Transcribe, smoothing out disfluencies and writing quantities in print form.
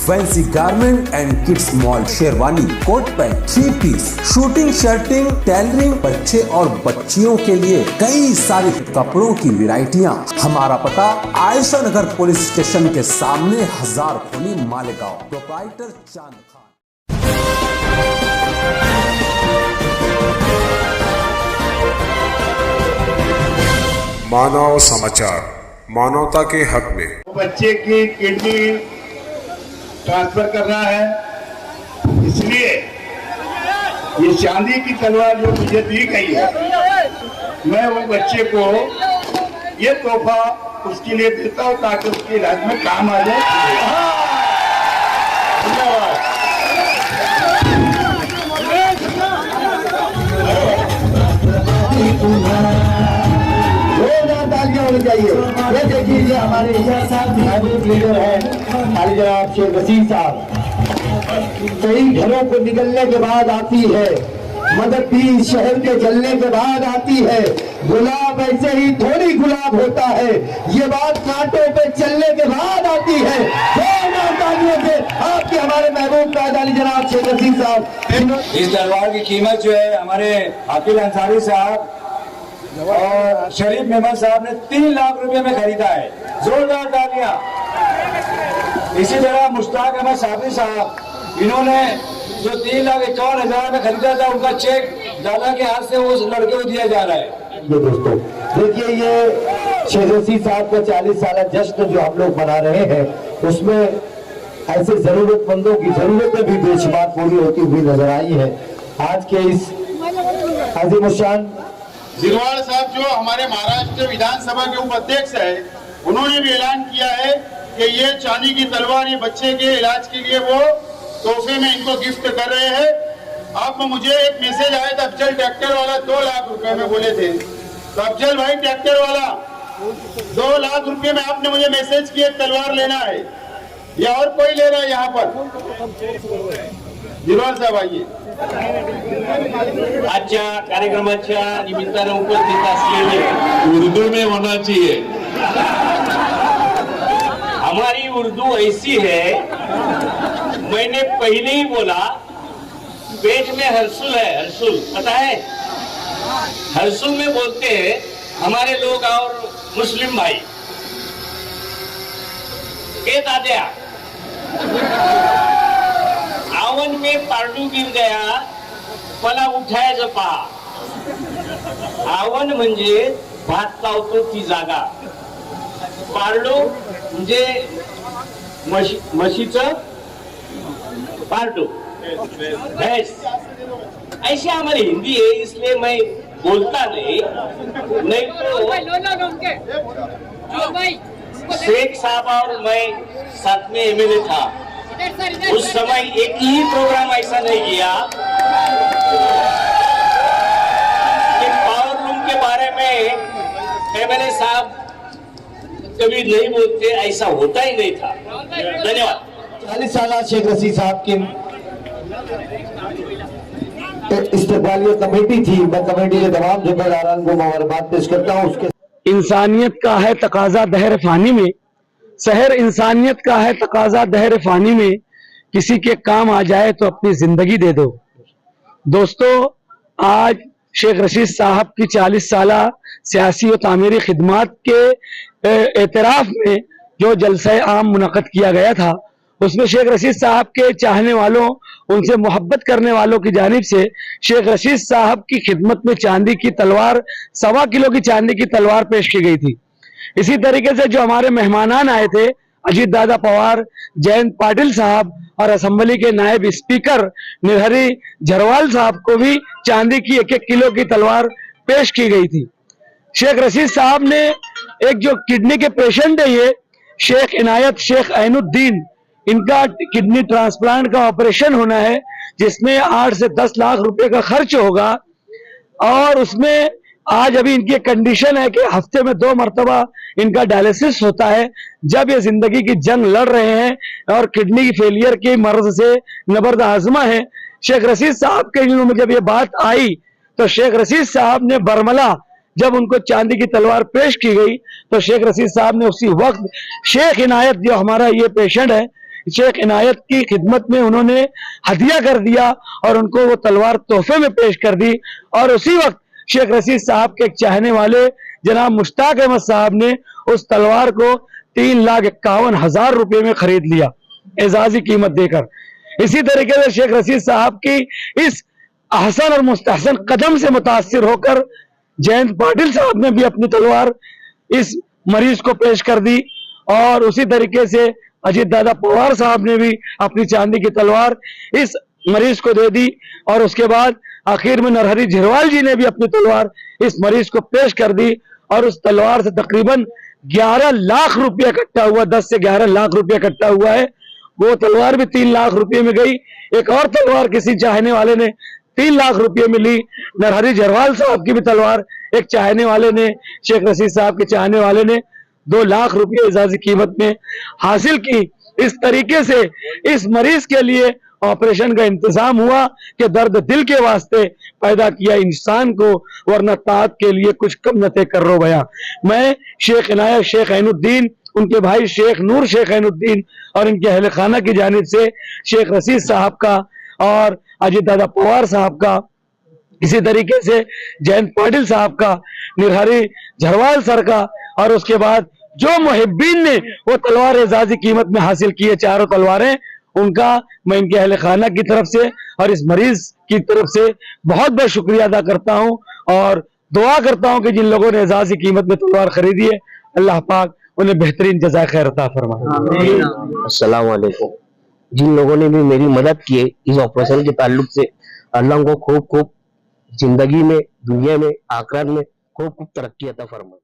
Fancy garment and kids mall, sherwani, coat pant, 3 piece, suiting, shirting, tailoring, बच्चे और बच्चियों के लिए कई सारे कपड़ों की वैरायटियां। हमारा पता आयशा नगर पुलिस स्टेशन के सामने, हजार खोली, मालेगांव। प्रोप्राइटर चांद खान। मानव समाचार, मानवता के हक में। बच्चे की किडनी ट्रांसफर कर रहा है, इसलिए ये चांदी की तलवार जो मुझे दी गई है, मैं वो बच्चे को ये तोहफा उसके लिए देता हूँ ताकि उसके इलाज में काम आ जाए। धन्यवाद। चाहिए। ये देखिए हमारे लीडर है जनाब शेख रशीद साहब। कई घरों को निकलने के बाद आती है मदद, भी शहर के जलने के बाद आती है। गुलाब ऐसे ही थोड़ी गुलाब होता है, ये बात कांटों पे चलने के बाद आती है। से आपके हमारे महबूब कायदाली जनाब शेख रशीद साहब। इस तलवार की कीमत जो है हमारे आकिल अंसारी साहब और शरीफ मेमन साहब ने 3 लाख रुपए में खरीदा है। जोरदार तालियां। इसी तरह मुश्ताक अहमद साबरी साहब, इन्होंने जो 3,51,000 में खरीदा था, उनका चेक दादा के हाथ से उस लड़के को दिया जा रहा है। दोस्तों देखिए, ये शेख रशीद साहब का 40 साल जश्न जो हम लोग मना रहे हैं, उसमें ऐसे जरूरतमंदों की जरूरतें भी बेशुमार पूरी होती हुई नजर आई है। आज के इस अजीमुशान झिरवाड़ साहब जो हमारे महाराष्ट्र विधानसभा के उपाध्यक्ष है, उन्होंने भी ऐलान किया है कि ये चांदी की तलवार ये बच्चे के इलाज के लिए वो तोहफे में इनको गिफ्ट कर रहे हैं। आप मुझे एक मैसेज आया था, अफजल ट्रैक्टर वाला 2 लाख रुपए में बोले थे, तो अफजल भाई ट्रैक्टर वाला 2 लाख रुपए में आपने मुझे मैसेज किया तलवार लेना है, या और कोई ले रहा है यहाँ पर? झिरवाड़ साहब आइए। आजच्या कार्यक्रमाच्या निमित्तानं उपस्थित असलेले उर्दू में होना चाहिए। हमारी उर्दू ऐसी है, मैंने पहले ही बोला, पेट में हर्सुल है। हर्सुल पता है? हर्सुल में बोलते हैं हमारे लोग और मुस्लिम भाई के दादा, आवन में पारडू गिर गया, मला उठायचं पहा। आवन म्हणजे भात लावतो ती जागा, पारडू म्हणजे म्हशीचं पारडू, भैंस। ऐसी हमारी हिंदी है, इसलिए मैं बोलता नहीं तो शेख साहब और मैं साथ में एमएलए था, उस समय एक ही प्रोग्राम ऐसा नहीं किया कि पावर लूम के बारे में एमएलए साहब कभी नहीं बोलते, ऐसा होता ही नहीं था। धन्यवाद। 40 साल शेख रशीद साहब की इस्तेमालिया कमेटी थी। मैं कमेटी के तमाम जिम्मेदारान को मुबारकबाद पेश करता हूँ। उसके इंसानियत का है तकाजा दहर फानी में, शहर इंसानियत का है तकाजा दहर फानी में, किसी के काम आ जाए तो अपनी जिंदगी दे दो। दोस्तों, आज शेख रशीद साहब की 40 साला सियासी और तामीरी खिदमात के एतराफ में जो जलसा आम मुनक़द किया गया था, उसमें शेख रशीद साहब के चाहने वालों, उनसे मोहब्बत करने वालों की जानिब से शेख रशीद साहब की खिदमत में चांदी की तलवार, 1.25 किलो की चांदी की तलवार पेश की गई थी। इसी तरीके से जो हमारे मेहमानान आए थे, अजीत दादा पवार, जयंत पाटिल साहब और असेंबली के नायब स्पीकर निर्हरी झरवाल साहब को भी चांदी की 1-1 किलो की तलवार पेश की गई थी। शेख रशीद साहब ने एक जो किडनी के पेशेंट है, ये शेख इनायत शेख ऐनुद्दीन, इनका किडनी ट्रांसप्लांट का ऑपरेशन होना है, जिसमें 8 से 10 लाख रुपए का खर्च होगा। और उसमें आज अभी इनकी कंडीशन है कि हफ्ते में 2 मरतबा इनका डायलिसिस होता है। जब ये जिंदगी की जंग लड़ रहे हैं और किडनी फेलियर के मर्ज से नबर्द आजमा है, शेख रशीद साहब के दिलों में जब ये बात आई तो शेख रशीद साहब ने बरमला, जब उनको चांदी की तलवार पेश की गई तो शेख रशीद साहब ने उसी वक्त शेख इनायत, जो हमारा ये पेशेंट है, शेख इनायत की खिदमत में उन्होंने हदिया कर दिया और उनको वो तलवार तोहफे में पेश कर दी। और उसी वक्त शेख रशीद साहब के एक चाहने वाले जनाब मुश्ताक अहमद साहब ने उस तलवार को 3,51,000 रुपए में खरीद लिया एजाजी कीमत देकर। इसी तरीके से शेख रशीद साहब की इस अहसन और मुस्तहसन कदम से मुतासिर होकर जयंत पाटिल साहब ने भी अपनी तलवार इस मरीज को पेश कर दी और उसी तरीके से अजीत दादा पवार साहब ने भी अपनी चांदी की तलवार इस मरीज को दे दी। और उसके बाद आखिर में नरहरी झिरवाल जी ने भी अपनी तलवार इस मरीज को पेश कर दी और उस तलवार से तकरीबन 11 लाख रुपया इकट्ठा हुआ, 10 से 11 लाख रुपया इकट्ठा हुआ है। वो तलवार भी 3 लाख रुपये में गई। एक और तलवार किसी चाहने वाले ने 3 लाख रुपये में ली। नरहरी झिरवाल साहब की भी तलवार एक चाहने वाले ने, शेख रशीद साहब के चाहने वाले ने 2 लाख रुपये एजाजी कीमत में हासिल की। इस तरीके से इस मरीज के लिए ऑपरेशन का इंतजाम हुआ कि दर्द दिल के वास्ते पैदा किया इंसान को, वरना तात के लिए कुछ कम न थे कर्रो बया। मैं शेख इनायत शेख ऐनुद्दीन, उनके भाई शेख नूर शेख ऐनुद्दीन और इनके अहले खाना की जानिब से शेख रशीद साहब का और अजीत दादा पवार साहब का, इसी तरीके से जयंत पाटिल साहब का, नरहरी झरवाल सर का और उसके बाद जो मुहिब्बीन ने वो तलवार एजाजी कीमत में हासिल की है, चारों तलवारें, उनका मैं इनके अहले खाना की तरफ से और इस मरीज की तरफ से बहुत बहुत शुक्रिया अदा करता हूं और दुआ करता हूं कि जिन लोगों ने एजाजी कीमत में तलवार खरीदी है, अल्लाह पाक उन्हें बेहतरीन जज़ा खैर अता फरमाए। अस्सलाम वालेकुम। जिन लोगों ने भी मेरी मदद की है इस ऑपरेशन के ताल्लुक से, अल्लाह को खूब खूब जिंदगी में, दुनिया में, आखिरत में खूब खूब तरक्की अता फरमाए।